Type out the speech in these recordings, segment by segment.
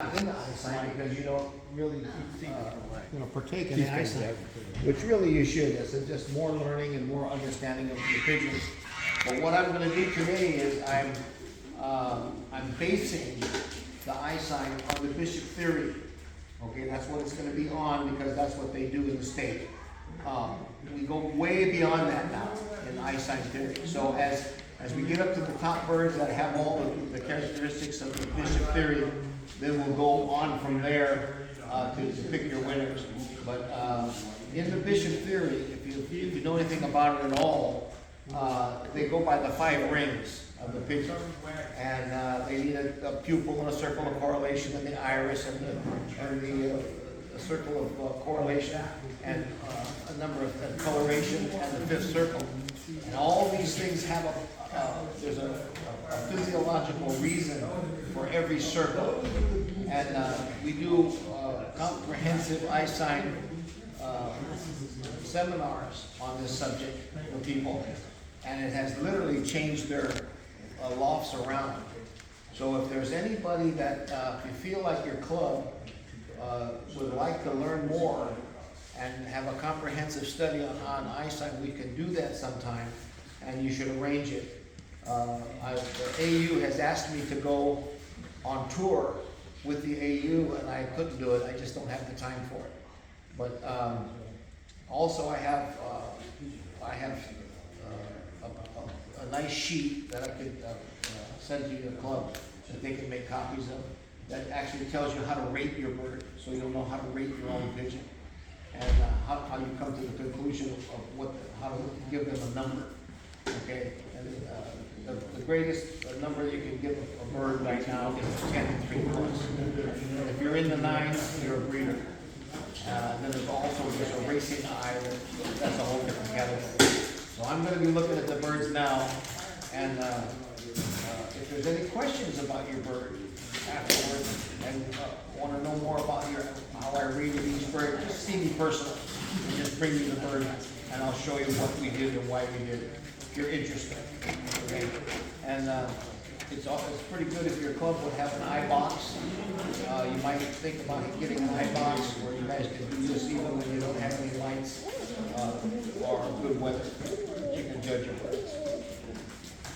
in the eyesight because you don't really partake in the eyesight, which really you should. It's just more learning and more understanding of the pigeons. But what I'm going to do today is I'm basing the eyesight on the Bishop theory. Okay, that's what it's going to be on because that's what they do in the state. We go way beyond that now in eyesight theory. So as we get up to the top birds that have all the characteristics of the Bishop theory, then we'll go on from there to pick your winners. But in the Bishop theory, if you know anything about it at all, they go by the 5 rings of the pigeon. And they need a pupil and a circle of correlation, and the iris and the circle of correlation, and a number of coloration, and the 5th circle. And all these things have there's a physiological reason for every circle. And we do comprehensive eyesight seminars on this subject for people. And it has literally changed their lofts around. So if there's anybody that, if you feel like your club would like to learn more and have a comprehensive study on eyesight, we can do that sometime, and you should arrange it. The AU has asked me to go on tour with the AU, and I couldn't do it. I just don't have the time for it. But also I have a nice sheet that I could send to your club that they can make copies of, that actually tells you how to rate your bird, so you'll know how to rate your own pigeon, and how you come to the conclusion of how to give them a number. Okay, and the greatest number you can give a bird right now is 10 3 plus. If you're in the 9s, you're a breeder. Then there's a racing eye. That's a whole different category. So I'm going to be looking at the birds now, and if there's any questions about your bird afterwards, and want to know more about how I read each bird, just see me personally, and just bring me the bird, and I'll show you what we did and why we did it, if you're interested. Okay? And it's pretty good if your club would have an eye box. You might think about getting an eye box where you guys can do this even when you don't have any lights or good weather. You can judge your birds.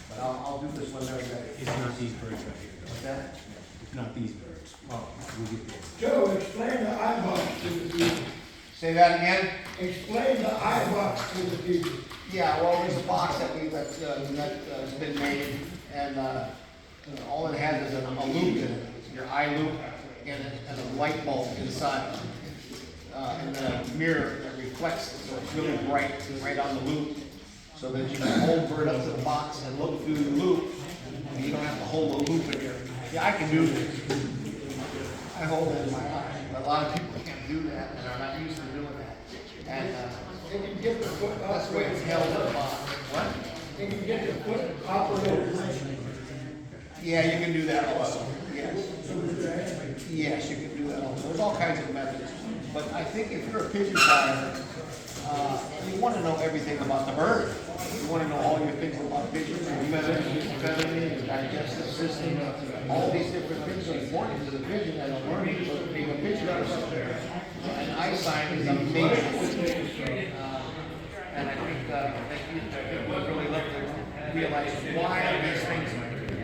But I'll do this when they're ready. It's not these birds right here. What's that? It's not these birds. Oh. We'll get this. Joe, explain the eye box to the people. Say that again? Explain the eye box to the people. Yeah, well, there's a box that's been made, and all it has is a loop in it, your eye loop in it, and a light bulb inside, and then a mirror that reflects it, so it's really bright right on the loop, so that you can hold bird up to the box and look through the loop, and you don't have to hold the loop in here. Yeah, I can do this. I hold it in my eye. A lot of people can't do that and are not used to doing that. And They can get the foot that's the way it's held in the box. What? They can get the foot operated. Yeah, you can do that also. Yes. Yes, you can do that also. There's all kinds of methods. But I think if you're a pigeon flyer, you want to know everything about the bird. You want to know all your things about pigeons, your feathering, your digestive system. All these different things are important to the pigeon as a learning for being a pigeon person. And eyesight is a major and I think that you would really love to realize why these things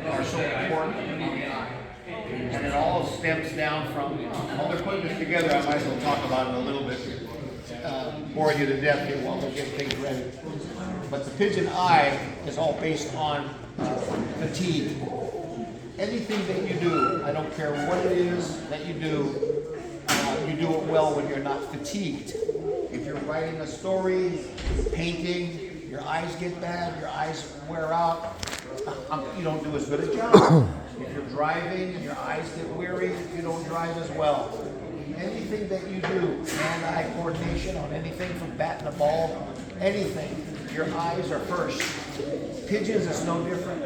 are so important on the eye. And it all stems down from, while they're putting this together, I might as well talk about it a little bit. Bore you to death here while we're getting things ready. But the pigeon eye is all based on fatigue. Anything that you do, I don't care what it is that you do it well when you're not fatigued. If you're writing a story, painting, your eyes get bad, your eyes wear out, you don't do as good a job. If you're driving and your eyes get weary, you don't drive as well. Anything that you do, hand-eye coordination on anything from batting a ball, anything, your eyes are first. Pigeons is no different.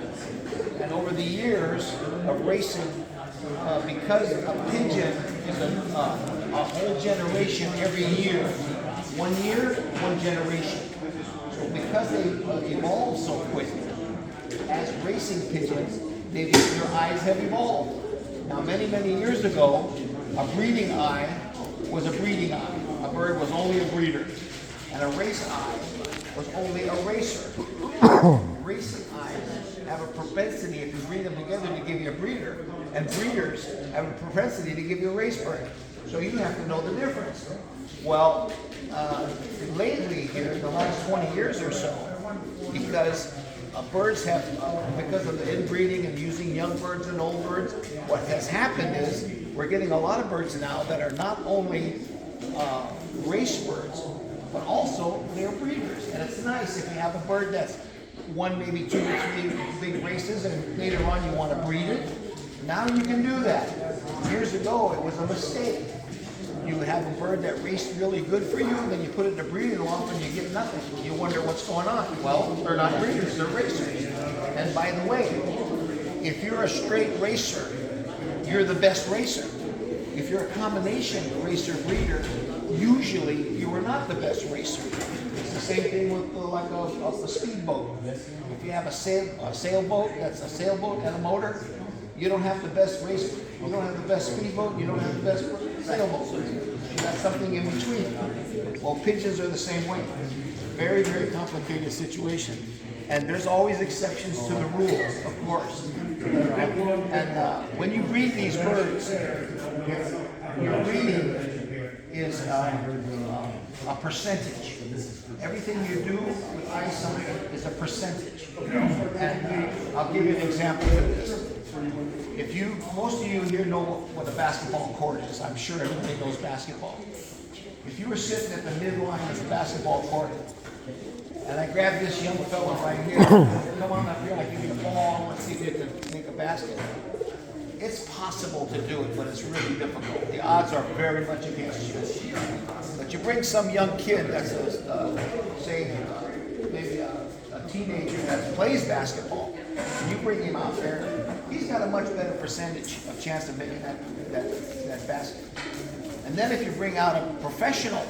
And over the years of racing, because a pigeon is a whole generation every year. 1 year, 1 generation. So because they evolve so quick, as racing pigeons, their eyes have evolved. Now, many, many years ago, a breeding eye was a breeding eye. A bird was only a breeder. And a race eye was only a racer. Racing eyes have a propensity, if you breed them together, to give you a breeder. And breeders have a propensity to give you a race bird. So you have to know the difference. Well, lately here, the last 20 years or so, because birds have, because of the inbreeding and using young birds and old birds, what has happened is we're getting a lot of birds now that are not only race birds, but also they're breeders. And it's nice if you have a bird that's won maybe 2 or 3 big races and later on you want to breed it. Now you can do that. Years ago, it was a mistake. You would have a bird that raced really good for you, and then you put it in a breeding loft and you get nothing. You wonder what's going on. Well, they're not breeders, they're racers. And by the way, if you're a straight racer, you're the best racer. If you're a combination racer-breeder, usually you are not the best racer. It's the same thing with like a speedboat. If you have a sailboat, that's a sailboat and a motor, you don't have the best race, you don't have the best speedboat, you don't have the best sailboat. You got something in between. Well, pigeons are the same way. Very, very complicated situation. And there's always exceptions to the rules, of course. And when you breed these birds, your breeding is a percentage. Everything you do with eyesight is a percentage. And I'll give you an example of this. If you, most of you here know what a basketball court is. I'm sure everybody knows basketball. If you were sitting at the midline of the basketball court, and I grabbed this young fella right here, come on up here, I give you the ball, let's see if you can make a basket. It's possible to do it, but it's really difficult. The odds are very much against you. But you bring some young kid that's, say, maybe a teenager that plays basketball, and you bring him out there, he's got a much better percentage of chance of making that basket. And then if you bring out a professional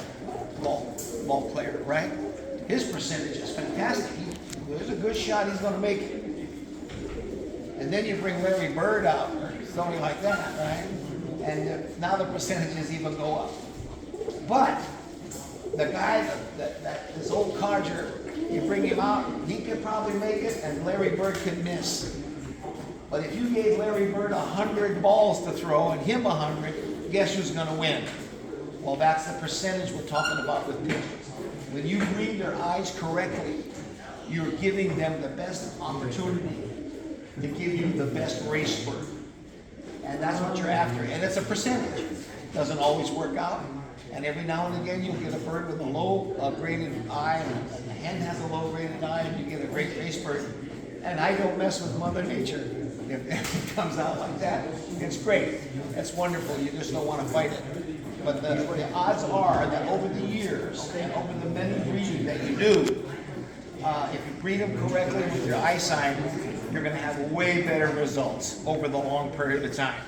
ball player, right? His percentage is fantastic. There's a good shot he's going to make it. And then you bring Larry Bird out, or something like that, right? And now the percentages even go up. But the guy, this old codger, you bring him out, he could probably make it, and Larry Bird could miss. But if you gave Larry Bird 100 balls to throw and him 100, guess who's going to win? Well, that's the percentage we're talking about with pigeons. When you breed their eyes correctly, you're giving them the best opportunity to give you the best race bird. And that's what you're after. And it's a percentage. Doesn't always work out. And every now and again, you'll get a bird with a low graded eye, and the hen has a low graded eye, and you get a great race bird. And I don't mess with Mother Nature. If it comes out like that, it's great. It's wonderful. You just don't want to fight it. But the odds are that over the years and over the many breeding that you do, if you breed them correctly with your eyesight, you're going to have way better results over the long period of time.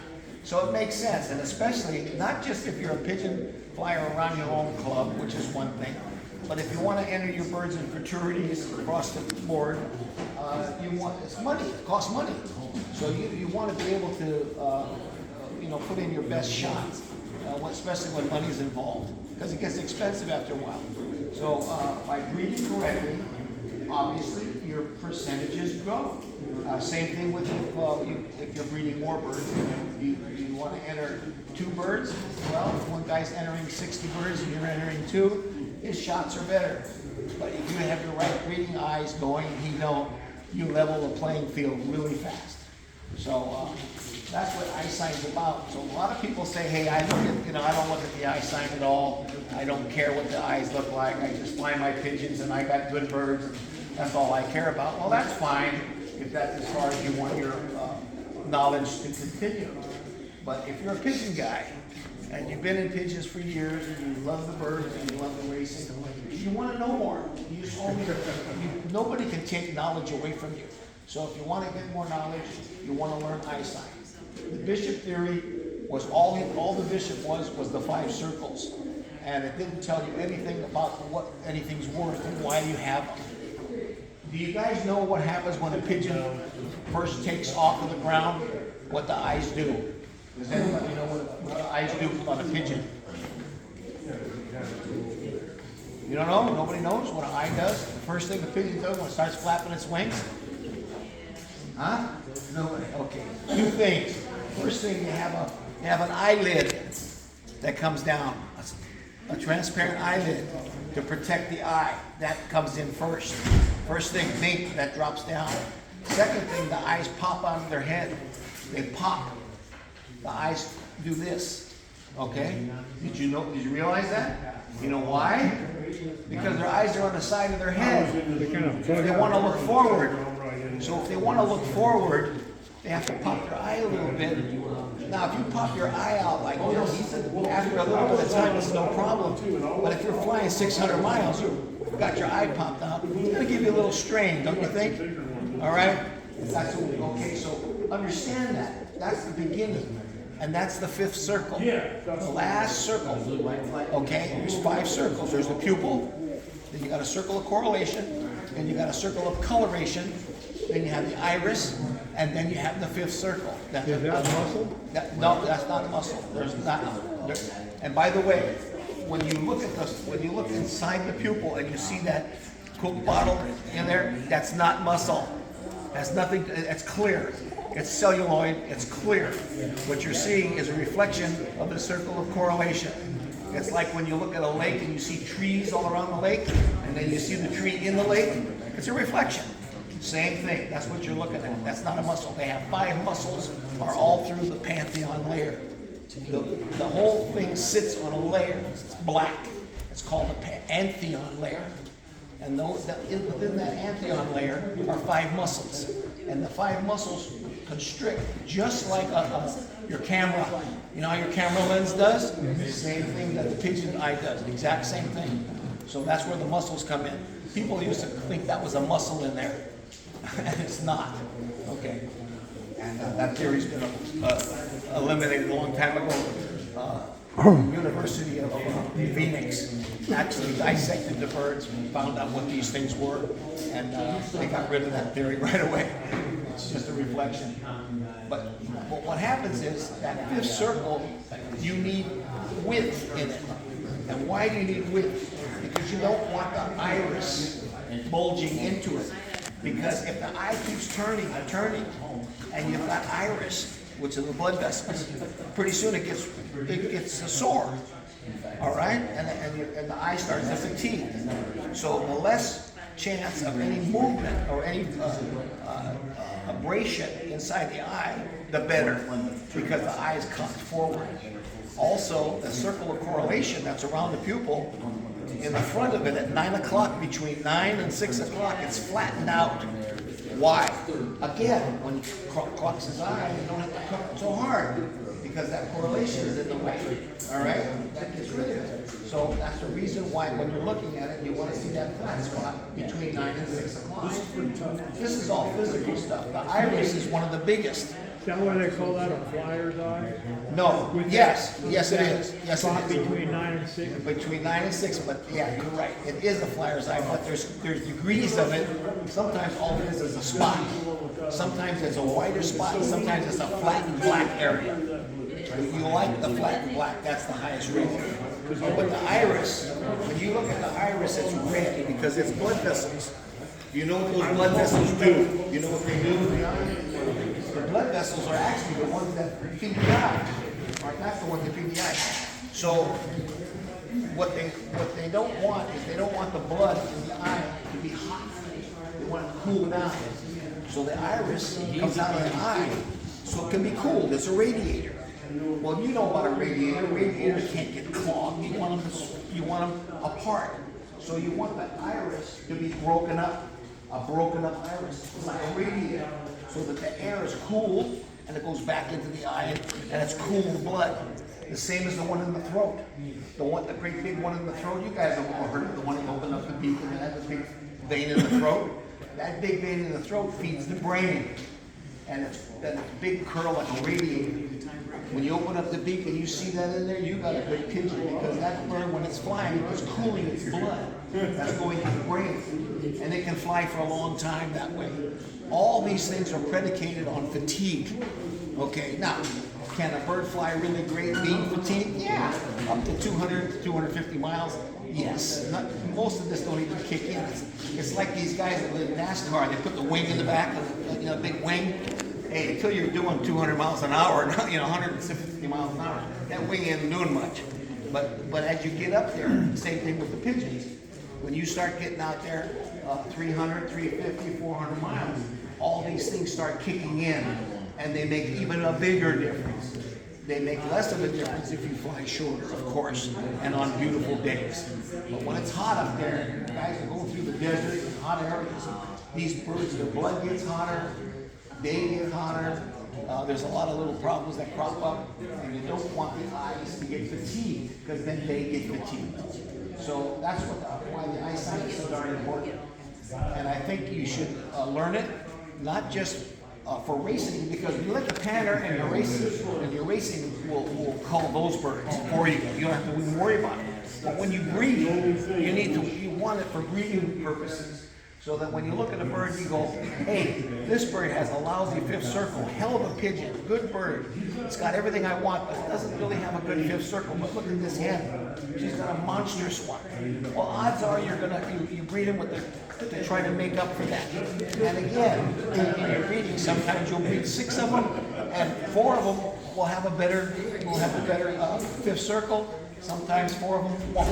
So it makes sense, and especially not just if you're a pigeon flyer around your own club, which is one thing, but if you want to enter your birds in futurities across the board, it's money. It costs money. So you want to be able to put in your best shots, especially when money's involved, because it gets expensive after a while. So by breeding correctly, obviously your percentages grow. Same thing with if you're breeding more birds. You want to enter 2 birds. Well, if one guy's entering 60 birds and you're entering 2, his shots are better. But if you have your right breeding eyes going and he don't, you level the playing field really fast. So that's what eyesight's about. So a lot of people say, hey, I don't look at the eyesight at all. I don't care what the eyes look like. I just fly my pigeons and I got good birds. That's all I care about. Well, that's fine if that's as far as you want your knowledge to continue. But if you're a pigeon guy and you've been in pigeons for years and you love the birds and you love the racing, you want to know more. Nobody can take knowledge away from you. So if you want to get more knowledge, you want to learn eyesight. The bishop theory was all the bishop was the 5 circles. And it didn't tell you anything about what anything's worth and why you have them. Do you guys know what happens when a pigeon first takes off of the ground? What the eyes do? Does anybody know what eyes do on a pigeon? You don't know? Nobody knows what an eye does? The first thing the pigeon does when it starts flapping its wings? Huh? Nobody. Okay. Two things. First thing, you have an eyelid that comes down, a transparent eyelid to protect the eye. That comes in first. First thing, think that drops down. Second thing, the eyes pop out of their head. They pop. The eyes do this. Okay? Did you realize that? You know why? Because their eyes are on the side of their head. They want to look forward. So if they want to look forward, they have to pop their eye a little bit. Now, if you pop your eye out like this, after a little bit of time, it's no problem. But if you're flying 600 miles, you've got your eye popped out, it's going to give you a little strain, don't you think? All right? That's okay, so understand that. That's the beginning. And that's the fifth circle. The last circle. Okay? There's 5 circles. There's the pupil. Then you got a circle of correlation. Then you got a circle of coloration. Then you have the iris. And then you have the 5th circle. Is that muscle? No, that's not muscle. There's not. And by the way, when you look inside the pupil and you see that Coke bottle in there, that's not muscle. That's nothing. It's clear. It's celluloid. It's clear. What you're seeing is a reflection of the circle of correlation. It's like when you look at a lake and you see trees all around the lake, and then you see the tree in the lake. It's a reflection. Same thing. That's what you're looking at. That's not a muscle. They have 5 muscles, are all through the pantheon layer. The whole thing sits on a layer. It's black. It's called the pantheon layer. And within that antheon layer are 5 muscles. And the 5 muscles constrict just like your camera. You know how your camera lens does? Same thing that the pigeon eye does. The exact same thing. So that's where the muscles come in. People used to think that was a muscle in there. And it's not. Okay. And that theory's been eliminated a long time ago. University of Phoenix actually dissected the birds and found out what these things were, and they got rid of that theory right away. It's just a reflection. But what happens is that 5th circle, you need width in it. And why do you need width? Because you don't want the iris bulging into it. Because if the eye keeps turning and turning, and you've got iris, which are the blood vessels, pretty soon it gets sore, all right? And the eye starts to fatigue. So the less chance of any movement or any abrasion inside the eye, the better, because the eye is cocked forward. Also, the circle of correlation that's around the pupil, in the front of it at 9 o'clock, between 9 and 6 o'clock, it's flattened out. Why? Again, when he clocks his eye, you don't have to cook so hard because that correlation is in the way. All right? That gets rid of it. So that's the reason why when you're looking at it, you want to see that flat spot between 9 and 6 o'clock. This is all physical stuff. The iris is one of the biggest. Is that why they call that a flyer's eye? No. Yes it is. Yes Spot it is. between 9 and 6? Between 9 and 6, but yeah, you're right. It is a flyer's eye, but there's degrees of it. Sometimes all it is a spot. Sometimes it's a wider spot. Sometimes it's a flat and black area. You like the flat and black. That's the highest rating. But the iris, when you look at the iris, it's red because it's blood vessels. You know what those blood vessels do? You know what they do? The blood vessels are actually the ones that feed the eye. Right? That's the ones that feed the eye. So what they don't want is they don't want the blood in the eye to be hot. They want it to cool down. So the iris comes out of the eye, so it can be cooled. It's a radiator. Well, you know about a radiator. Radiators can't get clogged. You want them apart. So you want the iris to be broken up. A broken up iris, like a radiator, so that the air is cooled and it goes back into the eye and it's cooled blood. The same as the one in the throat. The great big one in the throat. You guys have all heard of the one that opened up the beak and had the big vein in the throat. That big vein in the throat feeds the brain, and it's that big curl like a radiator. When you open up the beak and you see that in there, you got a good pigeon, because that bird, when it's flying, it's cooling its blood. That's going to the brain, and it can fly for a long time that way. All these things are predicated on fatigue. Okay, now, Can a bird fly really great being fatigued? Yeah, up to 200, 250 miles. Yes, most of this don't even kick in. It's like these guys that live in NASCAR. They put the wing in the back, big wing. Hey, until you're doing 200 miles an hour, 150 miles an hour, that wing isn't doing much. But as you get up there, same thing with the pigeons. When you start getting out there, 300, 350, 400 miles, all these things start kicking in, and they make even a bigger difference. They make less of a difference if you fly shorter, of course, and on beautiful days. But when it's hot up there, guys are going through the desert and hot areas, these birds, their blood gets hotter, they get hotter. There's a lot of little problems that crop up, and you don't want the eyes to get fatigued, because then they get fatigued. So that's why the eyesight is so darn important. And I think you should learn it, not just for racing, because you let the panner and your racing will cull those birds for you. You don't have to even worry about it. But when you breed, you want it for breeding purposes. So that when you look at a bird, you go, hey, this bird has a lousy fifth circle, hell of a pigeon, good bird. It's got everything I want, but it doesn't really have a good fifth circle. But look at this hen. She's got a monstrous one. Well, odds are you breed them to try to make up for that. And again, in your breeding, sometimes you'll breed 6 of them, and 4 of them will have a better fifth circle. Sometimes 4 of them won't.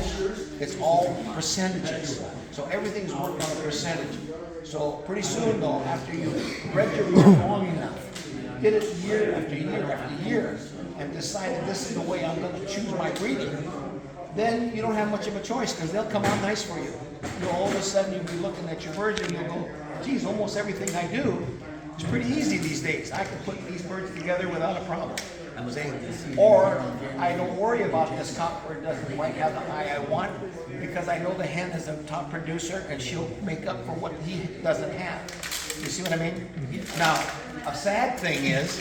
It's all percentages. So everything's worked on a percentage. So pretty soon though, after you bred your bird long enough, did it year after year after year, and decided this is the way I'm going to choose my breeding, then you don't have much of a choice, because they'll come out nice for you. All of a sudden you'll be looking at your birds and you'll go, geez, almost everything I do is pretty easy these days. I can put these birds together without a problem. Or I don't worry about this cockbird doesn't quite have the eye I want, because I know the hen is a top producer and she'll make up for what he doesn't have. You see what I mean? Now, a sad thing is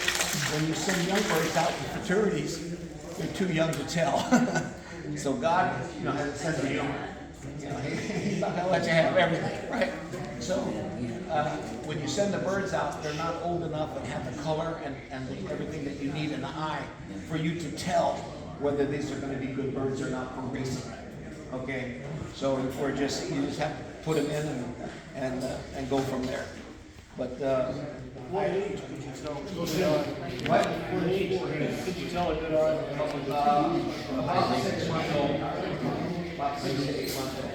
when you send young birds out to futurities, they're too young to tell. So God, has a sense of humor. He's not going to let you have everything, right? So when you send the birds out, they're not old enough and have the color and everything that you need in the eye for you to tell whether these are going to be good birds or not for racing. Okay, so you just have to put them in and go from there. But What age could you tell? what? What age could you tell a good eye? About 6 months old. About 6 to 8 months old.